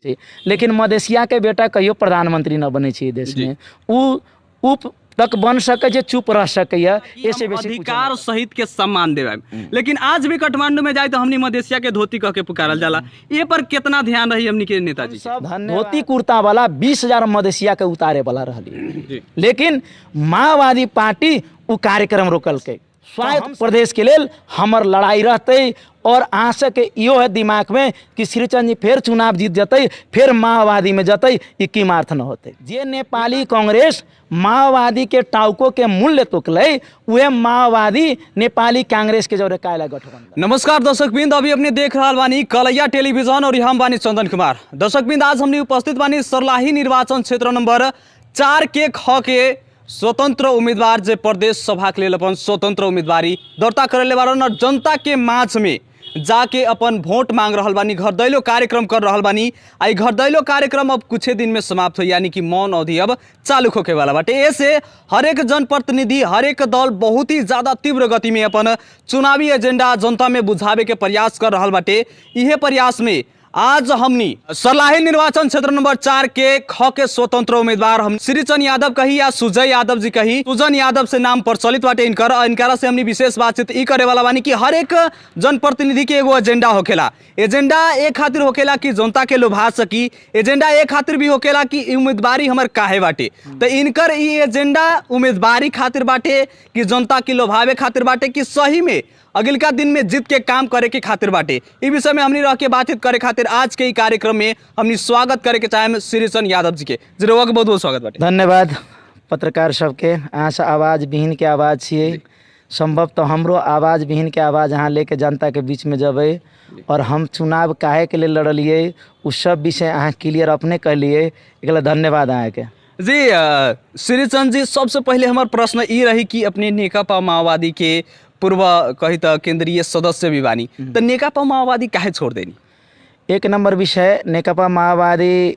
लेकिन मधेसिया के बेटा कहियो प्रधानमंत्री न बने छै देश में, उ उप तक बन सके जे चुप रह सके, ऐसे अधिकार सहित के सम्मान देवे। लेकिन आज भी काठमांडू में जाए तो हमनी मधेसिया के धोती कह के पुकारल जाला, ये पर कितना ध्यान रही हमनी के नेताजी? धोती कुर्ता वाला 20,000 मधेसिया के उतारे वाला रहली, लेकिन माओवादी पार्टी उ कार्यक्रम रोकल के। स्वायत्त प्रदेश के लेल हमर लड़ाई रहते और आशा के इहो है दिमाग में कि श्रीचंद जी फिर चुनाव जीत जते, फिर माओवादी में जते, ये कीमार्थ न होते। जे नेपाली कांग्रेस माओवादी के टाउको के मूल्य तोकले, वह माओवादी नेपाली कांग्रेस के जोरे कायला गठबंधन। नमस्कार दर्शक बिंद, अभी अपने देख रहा बानी कलैया टेलीविजन और हम बानी चंदन कुमार। दर्शक बिंद, आज हमने उपस्थित बानी सर्लाही निर्वाचन क्षेत्र नंबर 4 के ख के स्वतंत्र उम्मीदवार जे प्रदेश सभा के लिए अपन स्वतंत्र उम्मीदवारी दर्ता करे बारन और जनता के माझ में जाके अपन वोट मांग रहल बानी, घर दैलो कार्यक्रम कर रहल बानी। आई घर दैलो कार्यक्रम अब कुछ दिन में समाप्त हो, यानी कि मौन अवधि अब चालू होके वाला बाटे। ऐसे हरेक जनप्रतिनिधि, हरेक दल बहुत ही ज्यादा तीव्र गति में अपन चुनावी एजेंडा जनता में बुझावे के प्रयास कर रहल बाटे। इहे प्रयास में आज हमनी सर्लाही निर्वाचन क्षेत्र नंबर 4 के ख के स्वतंत्र उम्मीदवार हम श्रीचंद यादव कही या सुजय यादव जी कही, सुजन यादव से नाम प्रचलित बाटे इनकरा से हमनी विशेष बातचीत ई करे वाला बानी कि हर एक जनप्रतिनिधि के एगो एजेंडा होखेला। एजेंडा एक खातिर होखेला कि जनता के लोभा सकी, एजेंडा एक खातिर भी होखेला कि उम्मीदवारी हमर काहे बाटे। तो इनकर ई एजेंडा उम्मीदवारी खातिर बाटे कि जनता के लोभावे खातिर बाटे कि सही में अगलका दिन में जीत के काम करे के खातिर बाटे। इस विषय में हमनी रह के बातचीत करे खातिर आज के कार्यक्रम में हमनी स्वागत करे के चाहे श्रीचंद यादव जी के। जी बहुत बहुत स्वागत बाटे। धन्यवाद पत्रकार सबके। अहाँ से आवाज विहीन के आवाज छिए, संभव तो हमरो आवाज विहीन के आवाज अहाँ लेके जनता के बीच में जबै और हम चुनाव काहे के लिए लड़लिए उ सब विषय अहाँ क्लियर अपने कहलिए, एक धन्यवाद अहाँ के। जी श्रीचंद जी, सबसे पहले हमार प्रश्न ई रही कि अपने नेकपा माओवादी के पूर्व कही तो केंद्रीय सदस्य भी बानी, तो नेकपा माओवादी काहे छोड़ देनी? एक नंबर विषय, नेकपा माओवादी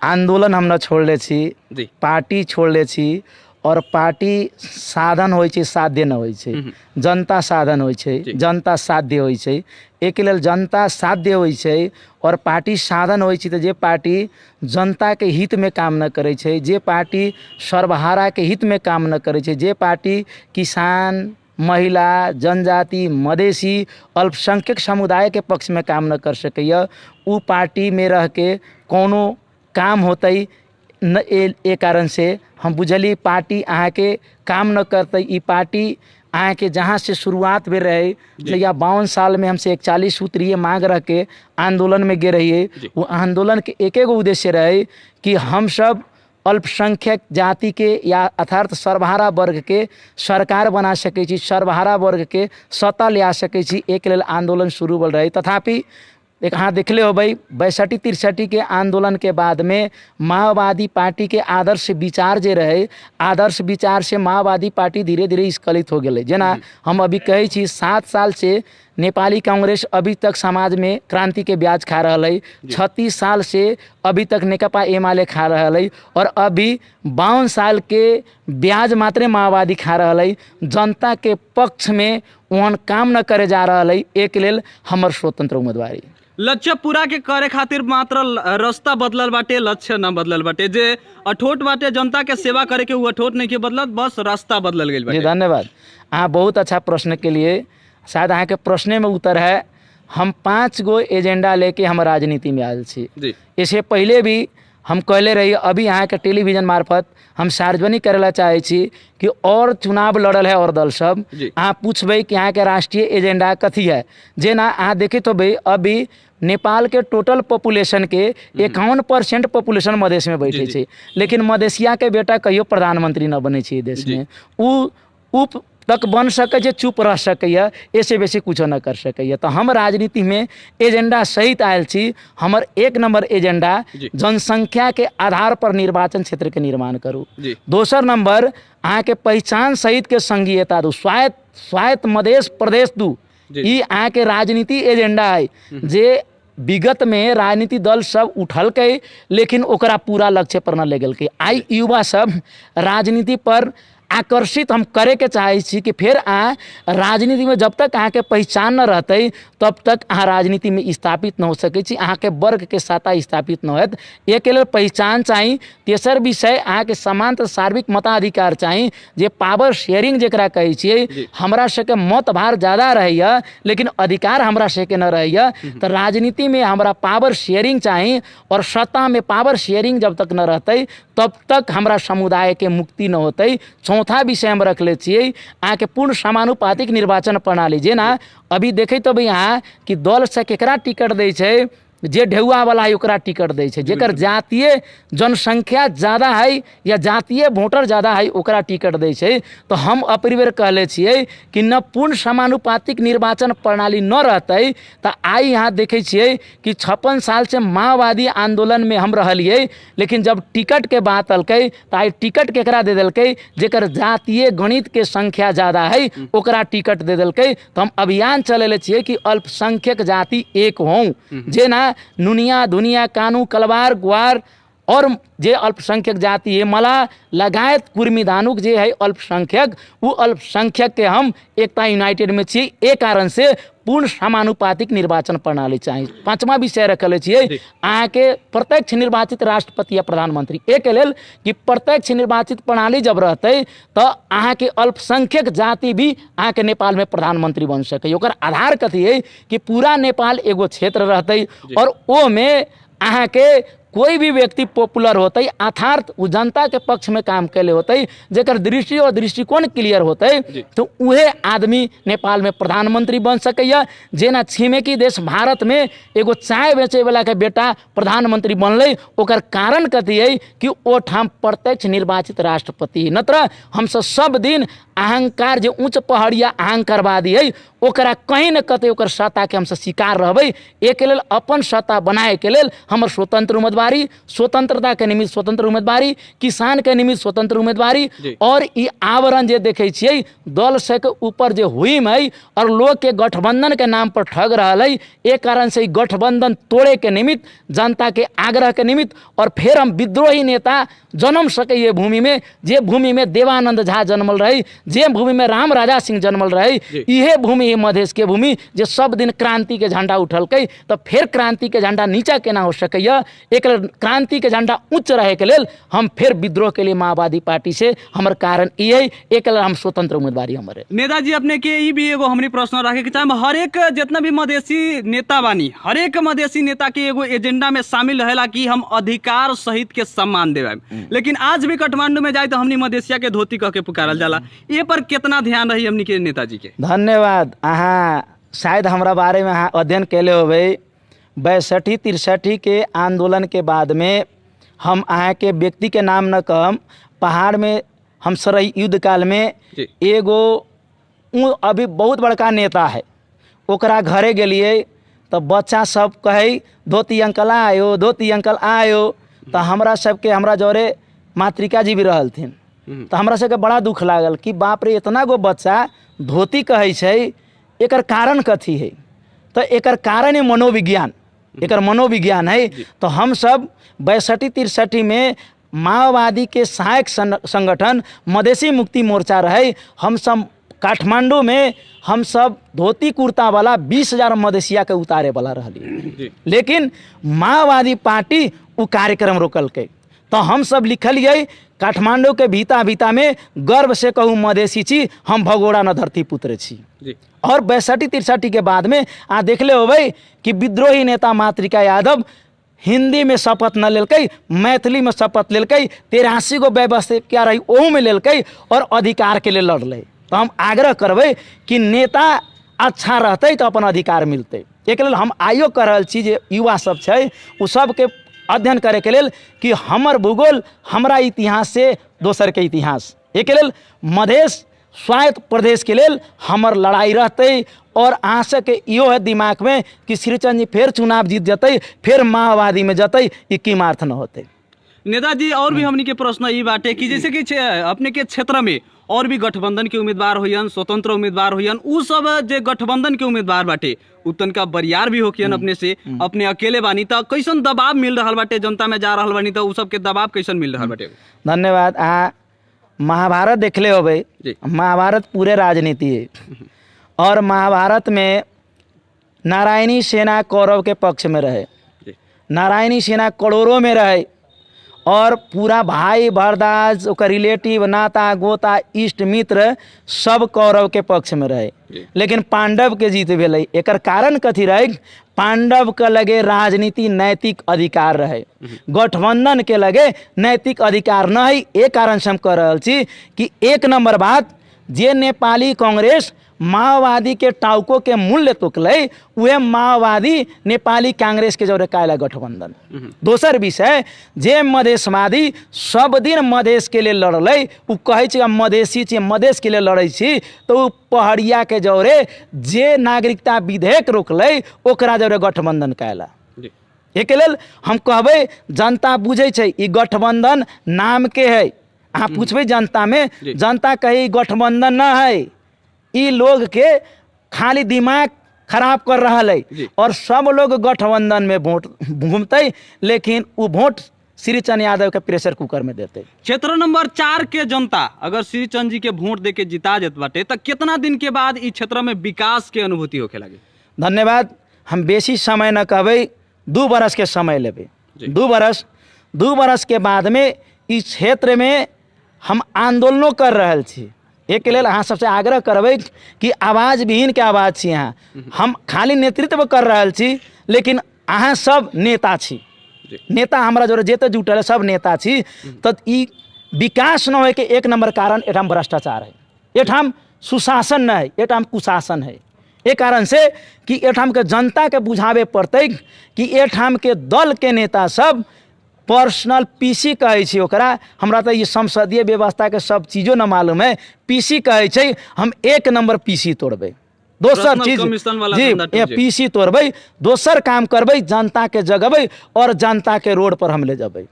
आंदोलन हम न छोड़ले छी, पार्टी छोड़ले छी और पार्टी साधन होइ छै, साध्य न होइ छै। जनता साधन होइ छै, जनता साध्य होइ छै। एक लेल जनता साध्य होइ छै और पार्टी साधन होइ छै। तो जे पार्टी जनता के हित में काम न करे छै, जे पार्टी सर्वहारा के हित में काम न करे छै, जे पार्टी किसान, महिला, जनजाति, मधेसी, अल्पसंख्यक समुदाय के पक्ष में काम न कर सकैया, उ पार्टी में रह के कोनो काम होतै न। ए कारण से हम बुझली पार्टी अहाँ के काम न करते। ई पार्टी अहाँ के जहाँ से शुरुआत में रहे, जैया 52 साल में हमसे 41 सूत्रीय मांग रह के आंदोलन में गे रहिए, वो आंदोलन के एक उद्देश्य रहे कि हम सब अल्पसंख्यक जाति के या अर्थात सर्वहारा वर्ग के सरकार बना सकै छी, सर्वहारा वर्ग के सत्ता ले आ सकै छी, एक लेल आंदोलन शुरू भल रहे। तथापि एक अहाँ देखले हो भाई 62-63 के आंदोलन के बाद में माओवादी पार्टी के आदर्श विचार जे रहे, आदर्श विचार से माओवादी पार्टी धीरे धीरे स्खलित हो गए। जेना हम अभी कहे छी 7 साल से नेपाली कांग्रेस अभी तक समाज में क्रांति के ब्याज खा रहा है, 36 साल से अभी तक नेकपा एमाले खा रहा है और अभी 52 साल के ब्याज मात्रे माओवादी खा रहा है। जनता के पक्ष में वहाँ काम न करे जा रहा है, एक लेल हमर स्वतंत्र उम्मीदवारी। लक्ष्य पूरा के करे खातिर मात्र रास्ता बदलल बाटे, लक्ष्य न बदलल बाटे। जे अठोट बाटे जनता के सेवा करे के, वो अठोट नहीं के बदलत, बस रास्ता बदलल गइल बाटे। धन्यवाद। अहाँ बहुत अच्छा प्रश्न के लिए, शायद अहाँ के प्रश्न में उत्तर है। हम 5 गो एजेंडा लेके हम राजनीति में आयल छी। इससे पहले भी हम कहले रही, अभी यहाँ के टेलीविजन मार्फत हम सार्वजनिक करेला चाहे छी कि और चुनाव लड़ल है और दल सब, अहाँ पूछबे कि यहाँ के राष्ट्रीय एजेंडा कथी है। जे ना अहाँ देखे तो भाई अभी नेपाल के टोटल पॉपुलेशन के 51% पॉपुलेशन मधेश में बैठे छे, लेकिन मधेसिया के बेटा कहियो प्रधानमंत्री न बने छे देश में। उ उप तक बन सके जे चुप रह सकैया, ऐसे बेसी कुछ न कर सकैया। तो हम राजनीति में एजेंडा सहित आयल छी। हमर 1 नंबर एजेंडा जनसंख्या के आधार पर निर्वाचन क्षेत्र के निर्माण करू। दोसर नंबर अहाँ के पहचान सहित के संघीयता दू, स्वायत्त मधेश प्रदेश दू। ई अहाँ के राजनीति एजेंडा है जे विगत में राजनीति दल सब उठलकै, लेकिन ओकरा पूरा लक्ष्य पर न ले गेलकै। आई युवा सब राजनीति पर आकर्षित हम करे के चाहे छी कि फिर राजनीति में जब तक अहाँ के पहचान न रहते तब तक अहाँ राजनीति में स्थापित न हो सके छी, अहाँ के वर्ग के सत्ता स्थापित न होत। एक लेल पहचान चाहिए। तेसर विषय अहाँ के समांतर सार्वत्रिक मताधिकार चाहिए, जे पावर शेयरिंग जकरा कहै छियै। हमरा सबके मत भार ज़्यादा रहैया लेकिन अधिकार हमरा सबके न रहैया। तो राजनीति में हमरा पावर शेयरिंग चाहिए और सत्ता में पावर शेयरिंग जब तक न रहते तब तक हमरा समुदाय के मुक्ति न होते। चौथा विषय हम रखले छियै अहाँ के पूर्ण समानुपातिक निर्वाचन प्रणाली, जेना अभी देखे तो यहाँ कि दल से केकरा टिकट दै छै, जे ढेउआ वाला है ओकरा टिकट दै छै, जेकर जातीय जनसंख्या ज़्यादा है या जातीय वोटर ज़्यादा है ओकरा टिकट दै छै। तो हम अपनी बेर कहले छियै कि न पूर्ण समानुपातिक निर्वाचन प्रणाली न रहते तो आई यहाँ देखे छियै कि 56 साल से माओवादी आंदोलन में हम रहलिए, लेकिन जब टिकट के बात अलकै तो आई टिकट केकरा दे दिलकै, जेकर जातीय गणित के संख्या ज़्यादा है ओकरा टिकट दे दिलकै। तो हम अभियान चलेले छियै कि अल्पसंख्यक जाति एक हों, जेना नुनिया धुनिया कानू कलवार ग्वार और जे अल्पसंख्यक जाति है मला लगायत कुर्मी धानुक जे है अल्पसंख्यक, वो अल्पसंख्यक के हम एकता यूनाइटेड में छियै। एक कारण से पूर्ण समानुपातिक निर्वाचन प्रणाली चाहिए। पांचवा विषय रखले छियै अहाँ के प्रत्यक्ष निर्वाचित राष्ट्रपति या प्रधानमंत्री। एक लेल कि प्रत्यक्ष निर्वाचित प्रणाली जब रहते तो अहाँ के अल्पसंख्यक जाति भी अहाँ के नेपाल में प्रधानमंत्री बन सके। ओकर आधार कथी है कि पूरा नेपाल एगो क्षेत्र रहते और वो में अहाँ के कोई भी व्यक्ति पॉपुलर होते अर्थात वो जनता के पक्ष में काम कैले होते, जेकर दृष्टि और दृष्टिकोण क्लियर होते तो उहे आदमी नेपाल में प्रधानमंत्री बन सकैया। जेना छिमेकी देश भारत में एगो चाय बेचे वाला के बेटा प्रधानमंत्री बनले, ओकर कारण कथी है कि ओ ठाम प्रत्यक्ष निर्वाचित राष्ट्रपति। नत्र हम सब दिन अहंकार जो उच्च पहाड़िया अहंकारवादी है ओकरा कहीं न कतई ओकर सत्ता के हम शिकार रहबै। एक लेल अपन सत्ता बनाए के लेल हमर स्वतंत्र उम्मीदवारी, स्वतंत्रता के निमित्त स्वतंत्र उम्मीदवारी, किसान के निमित्त स्वतंत्र उम्मीदवारी और ई आवरण जे देखे छियै दल से के ऊपर जे हुईम है और लोग के गठबंधन के नाम पर ठग रहा है। एक कारण से गठबंधन तोड़े के निमित्त जनता के आग्रह के निमित्त और फिर हम विद्रोही नेता जन्म सके ये भूमि में, जे भूमि में देवानंद झा जन्मल रहे, जे भूमि में राम राजा सिंह जन्मल रहे, इहे भूमि है मधेश के भूमि जे सब दिन क्रांति के झंडा उठलकै। तो फिर क्रांति के झंडा नीचा केना हो सकैया। एक क्रांति के झंडा उच्च रहे के लेल हम फिर विद्रोह के लिए माओवादी पार्टी से हमर कारण ये एक हम स्वतंत्र उम्मीदवारी हमारे। नेताजी अपने के ई भी एगो हमनी प्रश्न रखे के चाहे हर एक जितना भी मधेसी नेता बानी हर एक मधेसी नेता के एगो एजेंडा में शामिल रहेला कि हम अधिकार सहित के सम्मान देवे, लेकिन आज भी काठमांडू में जाए तो हमनी मधेसिया के धोती कह के पुकारल जाला। ये पर कितना ध्यान रही हमनी के नेताजी के? धन्यवाद। अहाँ शायद हमरा बारे में अहाँ अध्ययन कैले होबे। 62-63 के आंदोलन के बाद में हम अहाँ के व्यक्ति के नाम न कहम, पहाड़ में हम सरई युद्ध काल में एगो अभी बहुत बड़का नेता है ओकरा घरे गेलिए तो बच्चा सब कहे धोती अंकल आयो, धोती अंकल आयो। तो हमरा सबके हमरा जोरे मातृका जी भी रहलथिन तो हमरा सबके बड़ा दुख लागल कि बाप रे इतना गो बच्चा धोती कहे छै, एकर कारण कथी है? तो एकर कारण है मनोविज्ञान, एकर मनोविज्ञान है। तो हम सब 62-63 में माओवादी के सहायक संगठन मधेसी मुक्ति मोर्चा रहे। हम सब काठमांडू में हम सब धोती कुर्ता वाला 20,000 मधेसिया के उतारे वाला रहली, लेकिन माओवादी पार्टी वो कार्यक्रम रोकलकै। तो हम सब लिखलिए काठमांडू के भीता भीता में गर्व से कहूँ मधेसी छी, हम भगोड़ा न धरती पुत्र छी। और 62-63 के बाद में आ देखले होबे कि विद्रोही नेता मातृका यादव हिंदी में शपथ न लेलकै, मैथिली में शपथ लेलकै, 83 गो व्यवस्था क्या रही ओहू में लेलकै और अधिकार के लिए लड़लै। तो हम आग्रह करबै कि नेता अच्छा रहते तो अपन अधिकार मिलते। एक लेल हम आइयो कह रहल छी जे युवा सब छै उ सबके अध्ययन करे के लेल कि हमर भूगोल हमरा इतिहास से दोसर के इतिहास। एक लेल मधेश स्वायत्त प्रदेश के लेल हमर लड़ाई रहते और अहाँ सबके इहो है दिमाग में कि श्रीचंद जी फिर चुनाव जीत जते, फिर माओवादी में जते, ये कीमार्थ न होते। नेताजी और भी हमनी के प्रश्न ई बाटे कि जैसे कि अपने के क्षेत्र में और भी गठबंधन के उम्मीदवार होयन, स्वतंत्र उम्मीदवार होयन, उ सब जे गठबंधन के उम्मीदवार बाटे उतन का बरियार भी होकियन अपने से, अपने अकेले बानी तो कैसन दबाव मिल रहा बाटे जनता में जा रहा बानी तो उ सब के दबाव कैसन मिल रहा बाटे? धन्यवाद। महाभारत देखले होबे, जी। महाभारत पूरे राजनीति है और महाभारत में नारायणी सेना कौरव के पक्ष में रहे, जी। नारायणी सेना करोड़ों में रहे और पूरा भाई भरदास ओकर रिलेटिव नाता गोता इष्ट मित्र सब कौरव के पक्ष में रहे, लेकिन पांडव के जीत भेलै। एकर कारण कथी रहे? पांडव के लगे राजनीति नैतिक अधिकार रहे, गठबंधन के लगे नैतिक अधिकार न है। एक कारण से हम कह रहल छी कि एक नंबर बात, जे नेपाली कांग्रेस माओवादी के टाउको के मूल्य तोकलै, वह माओवादी नेपाली कांग्रेस के जौरे कायला गठबंधन। दोसर विषय, जे मधेशवादी सब दिन मधेश के लिए लड़लै, उ कहै छै मधेसी छी, मधेश के लिए लड़ै छी, तो उ पहड़िया के जौरे जे नागरिकता विधेयक रोकलै ओकरा जौरे गठबंधन कायला। एक लेल हम कहबै जनता बुझै छै ई गठबंधन नाम के है। अहाँ पूछबै जनता में, जनता कही गठबंधन न है, ई लोग के खाली दिमाग खराब कर रहा है और सब लोग गठबंधन में वोट घूमते, लेकिन वो वोट श्री चंद यादव के प्रेशर कुकर में देते। क्षेत्र नंबर 4 के जनता अगर श्री चंद जी के वोट दे के जिता जात बाटे तो कितना दिन के बाद इस क्षेत्र में विकास के अनुभूति होखे लगे? धन्यवाद। हम बेसी समय न कहबै, 2 बरस के समय लेबै। 2 बरस के बाद में इस क्षेत्र में हम आंदोलनों कर रहल छी। एक लेल अहाँ सबसे आग्रह करबै कि आवाज विहीन के आवाज छी अहाँ। हम खाली नेतृत्व कर रहल छी, लेकिन अहाँ सब नेता छी। नेता हमरा जोरे जेते जुटल है, सब नेता छी। तो ई विकास न होए के एक नंबर कारण एठाम भ्रष्टाचार है, एठाम सुशासन न है, एठाम कुशासन है। एक कारण से कि एठाम के जनता के बुझावे पड़ते कि एठाम के दल के नेता सब पर्सनल पीसी कहै छै ओकरा। हमरा तो ये संसदीय व्यवस्था के सब चीजों न मालूम है। पीसी कहै छै, हम एक नंबर पीसी तोड़बै। दोसर चीज जी, ये पीसी तोड़बै, दोसर काम करबै, जनता के जगबै और जनता के रोड पर हम ले जबै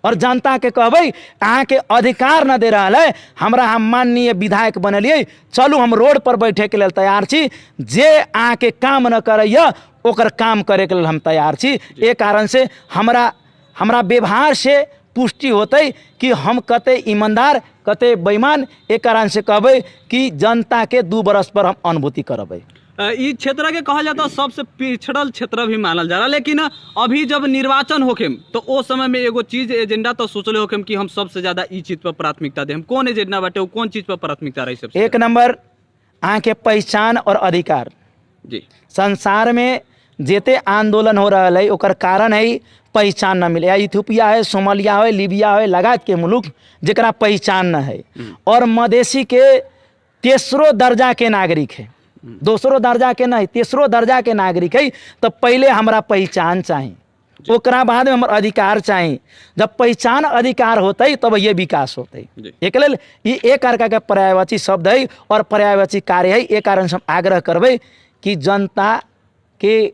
और जनता के कहबै अहाँ के अधिकार न दे रहा है, हमरा हम माननीय विधायक बनलिए, चलू हम रोड पर बैठे के लिए तैयार छी, जे अहाँ के काम न करैया ओकर काम करे के लिए हम तैयार छी। एक कारण से हमरा व्यवहार से पुष्टि होते कि हम कते ईमानदार कते बेईमान। एक कारण से कहबै कि जनता के 2 बरस पर हम अनुभूति करबै। इस क्षेत्र के कहा जाता सबसे पिछड़ल क्षेत्र भी मानल जा रहा, लेकिन अभी जब निर्वाचन होखेम तो उस समय में एगो चीज एजेंडा तो सोचले होखेम कि हम सबसे ज्यादा इस चीज पर प्राथमिकता देम। कौन एजेंडा बाटे, वो कौन चीज पर प्राथमिकता रही? सबसे एक नंबर अहाँ के पहचान और अधिकार। जी, संसार में जेते आंदोलन हो रहा है ओकर कारण है पहचान न मिले। या इथियोपिया है, सोमालिया है, लीबिया है, लगात के मुल्क जरा पहचान न है और मधेसी के तेसरो दर्जा के नागरिक है, दोसरो दर्जा के नहीं, तेसरो दर्जा के नागरिक है। तो पहले हमरा पहचान चाहिए, ओकरा बाद में हमार अधिकार चाहिए। जब पहचान अधिकार होते तब ये विकास होते। एक लेल ये एक अर्का के पर्यायवाची शब्द है और पर्यायवाची कार्य है। एक कारण से हम आग्रह करबै कि जनता के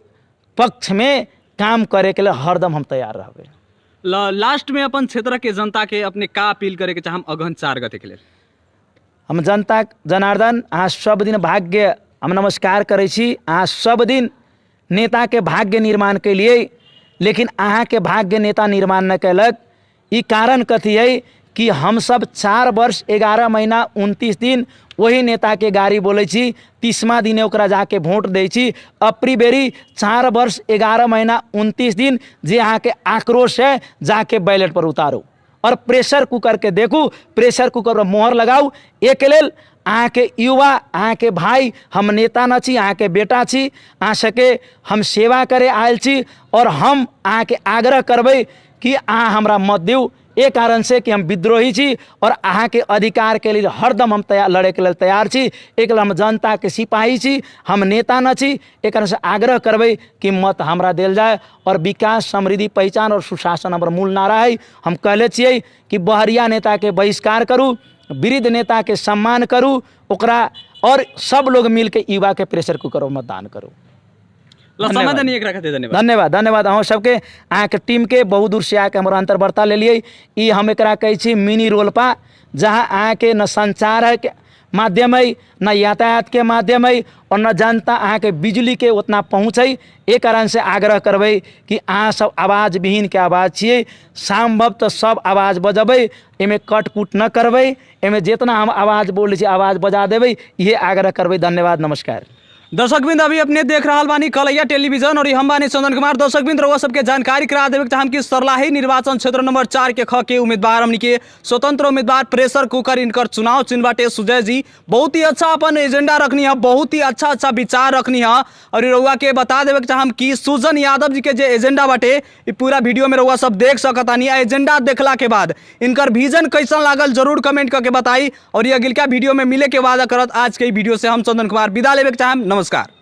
पक्ष में काम करे के लिए हरदम हम तैयार रहबै। लास्ट में अपन क्षेत्र के जनता के अपने का अपील करे के चाहम अगहन 4 गते के लिए? हम जनता जनार्दन अहाँ सब दिन भाग्य हम नमस्कार करै छी। अहाँ सब दिन नेता के भाग्य निर्माण के लिए, लेकिन अहाँ के भाग्य नेता निर्माण न कैलक। ई कारण कथी है कि हम सब 4 वर्ष 11 महीना 29 दिन वही नेता के गाड़ी बोले छी, 30वां दिन ओकरा जाके वोट दै छी। अपरी बेरी 4 वर्ष 11 महीना 29 दिन जे अहाँ के आक्रोश है जाके बैलेट पर उतारू और प्रेशर कुकर के देखू, प्रेशर कुकर पर मोहर लगाऊ। एक लेल अहाँ के युवा, अहाँ के भाई, हम नेता न छी, अहाँ के बेटा छी, अहाँ सके हम सेवा करे आयल छी और हम अहाँ के आग्रह करबै कि अहाँ हमरा मत दियौ। एक कारण से कि हम विद्रोही छी और अहाँ के अधिकार के लिए हरदम हम लड़े के लिए तैयार छी। एक हम जनता के सिपाही छी, हम नेता न छी। एक कारण से आग्रह करबै कि मत हमरा देल जाए और विकास, समृद्धि, पहचान और सुशासन हमारा मूल नारा है। हम कहले छियै कि बहरिया नेता के बहिष्कार करू, वृद्ध नेता के सम्मान करू, ओकरा और सब लोग मिल के युवा के प्रेशर कुकर में मतदान करू। धन्यवाद। धन्यवाद अहाँ सबके, अहाँ के टीम के बहुत दूर से आके हमारा अंतर्वार्ता ले लिए। ई हम एकरा कहै छी मिनी रोलपा, जहाँ अहाँ के न संचार है माध्यम है, न यातायात के माध्यम है, और न जनता अहाँ के बिजली के उतना पहुँच है। एक कारण से आग्रह करबै कि अहाँ सब आवाज विहीन के आवाज छिए, संभव तो सब आवाज बजबै, एमे कटकुट न करबै, एमे जितना हम आवाज बोले छी आवाज बजा देबै, ये आग्रह करबै। धन्यवाद, नमस्कार। दर्शकबिंद अभी अपने देख रहा बानी कलैया टेलीविजन और हम बानी चंदन कुमार। दर्शकबिंद रउआ सबके जानकारी करा देवे चाहम कि सरलाही निर्वाचन क्षेत्र नंबर 4 के ख के उम्मीदवार हमनी के स्वतंत्र उम्मीदवार प्रेशर कुकर इनकर चुनाव चिन्ह बाटे सुजय जी बहुत ही अच्छा अपन एजेंडा रखनी है, बहुत ही अच्छा विचार रखनी है। और रउआ के बता देवे चाहम कि सुजन यादव जी के जे एजेंडा बाटे ये पूरा वीडियो में रउआ सब देख सकतानी। एजेंडा देखला के बाद इनकर विजन कैसा लागल जरूर कमेंट करके बताई। और ये अगिलका वीडियो में मिले के वादा करत आज के वीडियो से हम चंदन कुमार विदा लेवे चाहम। नमस्कार।